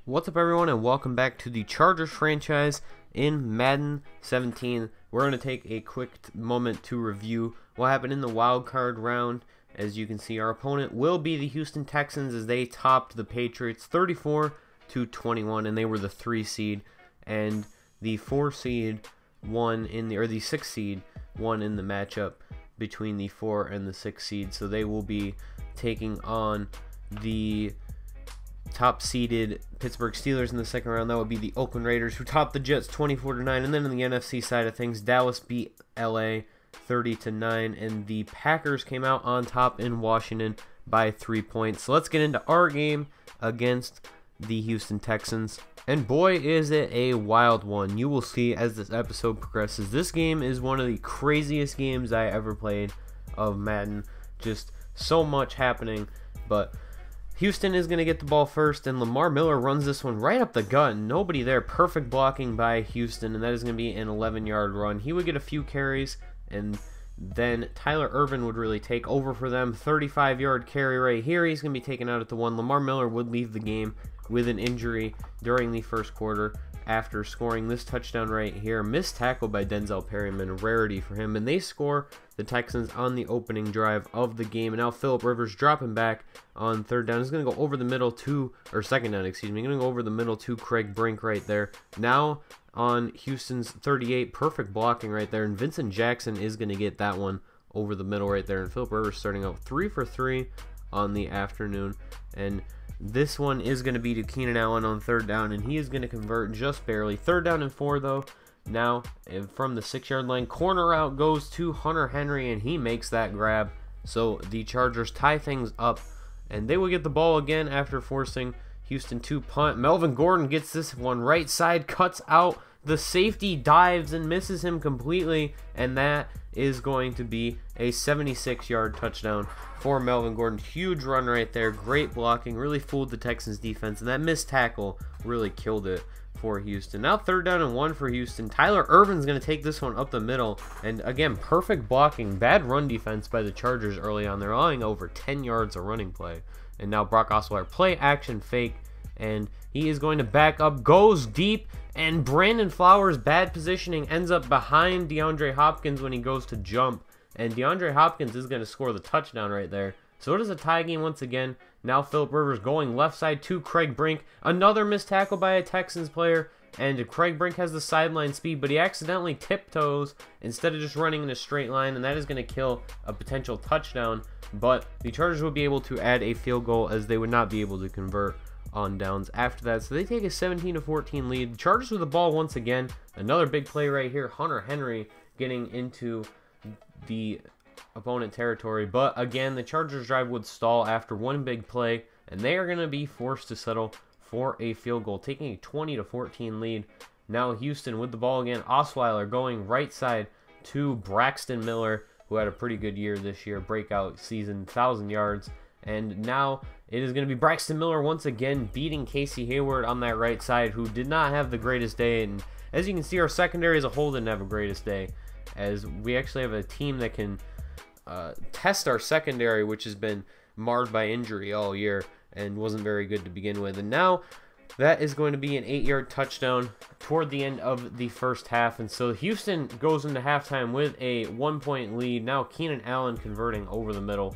What's up, everyone, and welcome back to the Chargers franchise in Madden 17. We're going to take a quick moment to review what happened in the wild card round. As you can see, our opponent will be the Houston Texans as they topped the Patriots 34-21, and they were the 3 seed, and the 4 seed won in the 6 seed won in the matchup between the 4 and the 6 seed. So they will be taking on the top seeded Pittsburgh Steelers in the second round. That would be the Oakland Raiders, who topped the Jets 24-9. And then in the NFC side of things, Dallas beat LA 30-9, and the Packers came out on top in Washington by 3 points. So let's get into our game against the Houston Texans. And boy, is it a wild one. You will see as this episode progresses. This game is one of the craziest games I ever played of Madden. Just so much happening, but Houston is going to get the ball first, and Lamar Miller runs this one right up the gut. Nobody there. Perfect blocking by Houston, and that is going to be an 11-yard run. He would get a few carries, and then Tyler Ervin would really take over for them. 35-yard carry right here. He's going to be taken out at the 1. Lamar Miller would leave the game with an injury during the first quarter after scoring this touchdown right here. Missed tackle by Denzel Perryman, a rarity for him, and they score the Texans on the opening drive of the game. And now Phillip Rivers dropping back on third down. He's going to go over the middle to, or second down, excuse me. Going to go over the middle to Craig Brink right there. Now on Houston's 38, perfect blocking right there. And Vincent Jackson is going to get that one over the middle right there. And Phillip Rivers starting out 3 for 3 on the afternoon. And this one is going to be to Keenan Allen on third down, and he is going to convert just barely. 3rd down and 4, though. Now, from the 6-yard line, corner out goes to Hunter Henry, and he makes that grab. So the Chargers tie things up, and they will get the ball again after forcing Houston to punt. Melvin Gordon gets this one right side, cuts out. The safety dives and misses him completely, and that is going to be a 76-yard touchdown for Melvin Gordon. Huge run right there. Great blocking. Really fooled the Texans defense, and that missed tackle really killed it for Houston. Now 3rd down and 1 for Houston. Tyler Ervin's going to take this one up the middle, and again, perfect blocking. Bad run defense by the Chargers early on. They're allowing over 10 yards of running play. And now Brock Osweiler, play action fake, and he is going to back up, goes deep, and Brandon Flowers, bad positioning, ends up behind DeAndre Hopkins when he goes to jump, and DeAndre Hopkins is going to score the touchdown right there. So it is a tie game once again. Now Phillip Rivers going left side to Craig Brink. Another missed tackle by a Texans player, and Craig Brink has the sideline speed, but he accidentally tiptoes instead of just running in a straight line, and that is going to kill a potential touchdown. But the Chargers will be able to add a field goal as they would not be able to convert on downs after that. So they take a 17-14 lead. The Chargers with the ball once again. Another big play right here. Hunter Henry getting into the opponent territory, but again, the Chargers drive would stall after one big play, and they are going to be forced to settle for a field goal, taking a 20-14 lead. Now Houston with the ball again. Osweiler going right side to Braxton Miller, who had a pretty good year this year, breakout season, 1,000 yards. And now it is going to be Braxton Miller once again beating Casey Hayward on that right side, who did not have the greatest day. And as you can see, our secondary as a whole didn't have a greatest day, as we actually have a team that can test our secondary, which has been marred by injury all year and wasn't very good to begin with. And now that is going to be an 8-yard touchdown toward the end of the first half. And so Houston goes into halftime with a 1-point lead. Now Keenan Allen converting over the middle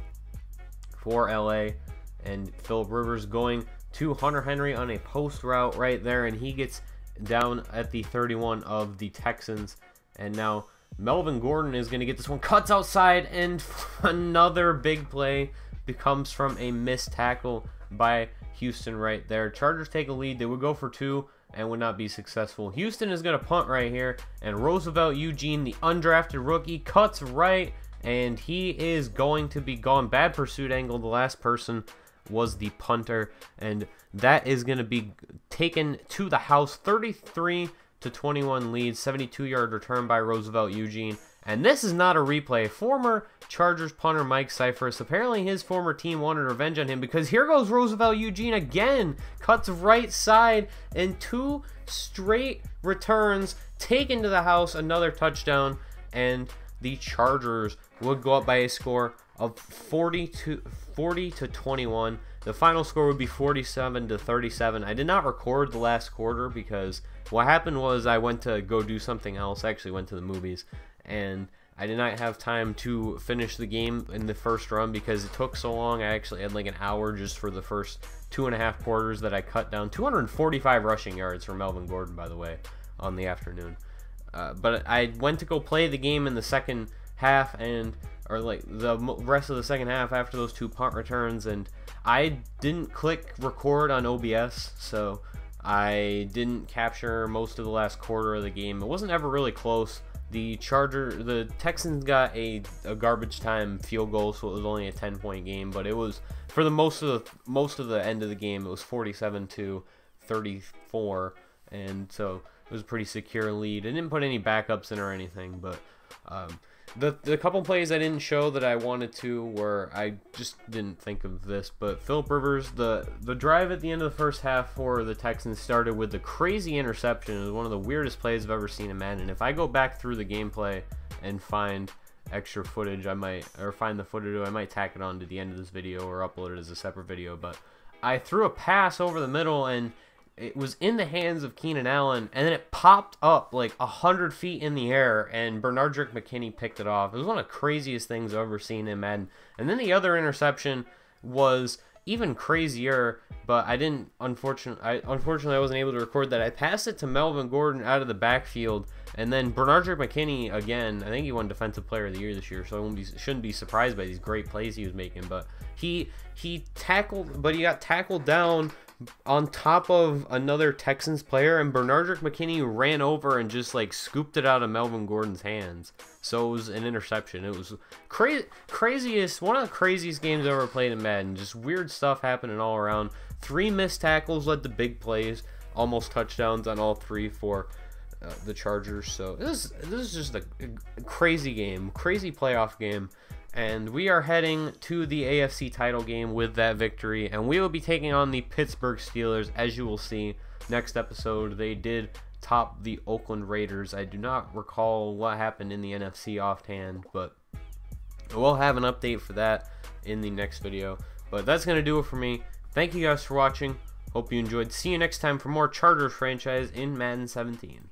for LA, and Phillip Rivers going to Hunter Henry on a post route right there, and he gets down at the 31 of the Texans. And now Melvin Gordon is going to get this one, cuts outside, and another big play comes from a missed tackle by Houston right there. Chargers take a lead. They would go for 2 and would not be successful. Houston is going to punt right here, and Roosevelt Eugene, the undrafted rookie, cuts right, and he is going to be gone. Bad pursuit angle. The last person was the punter, and that is going to be taken to the house. 33-21 lead. 72-yard return by Roosevelt Eugene. And this is not a replay. Former Chargers punter Mike Cyphers, apparently his former team wanted revenge on him, because here goes Roosevelt Eugene again. Cuts right side, and 2 straight returns taken to the house. Another touchdown, and the Chargers would go up by a score of 40-21. the final score would be 47-37. I did not record the last quarter because what happened was I went to go do something else. I actually went to the movies, and I did not have time to finish the game in the first run because it took so long. I actually had like an hour just for the first 2.5 quarters that I cut down. 245 rushing yards for Melvin Gordon, by the way, on the afternoon. But I went to go play the game in the second half, or like the rest of the second half after those 2 punt returns, and I didn't click record on OBS, so I didn't capture most of the last quarter of the game. It wasn't ever really close. The Texans got a garbage time field goal, so it was only a 10-point game, but it was for the most of the end of the game. It was 47-34, and so it was a pretty secure lead. I didn't put any backups in or anything, but the couple plays I didn't show that I wanted to were, I just didn't think of this, but Phillip Rivers, the drive at the end of the first half for the Texans started with the crazy interception. It was one of the weirdest plays I've ever seen in Madden. If I go back through the gameplay and find extra footage, find the footage, I might tack it on to the end of this video or upload it as a separate video, but I threw a pass over the middle, and it was in the hands of Keenan Allen, and then it popped up like 100 feet in the air, and Bernardrick McKinney picked it off. It was one of the craziest things I've ever seen in Madden. And then the other interception was even crazier, but I didn't, unfortunately I wasn't able to record that. I passed it to Melvin Gordon out of the backfield, and then Bernardrick McKinney, again, I think he won Defensive Player of the Year this year, so I shouldn't be surprised by these great plays he was making, but he got tackled down on top of another Texans player, and Bernardrick McKinney ran over and just like scooped it out of Melvin Gordon's hands. So it was an interception. It was craziest, one of the craziest games I've ever played in Madden. Just weird stuff happening all around. 3 missed tackles led to big plays, almost touchdowns on all 3 for the Chargers. So this is just a crazy game, crazy playoff game. And we are heading to the AFC title game with that victory, and we will be taking on the Pittsburgh Steelers. As you will see next episode, they did top the Oakland Raiders. I do not recall what happened in the NFC offhand, but we'll have an update for that in the next video. But that's going to do it for me. Thank you guys for watching. Hope you enjoyed. See you next time for more Chargers franchise in Madden 17.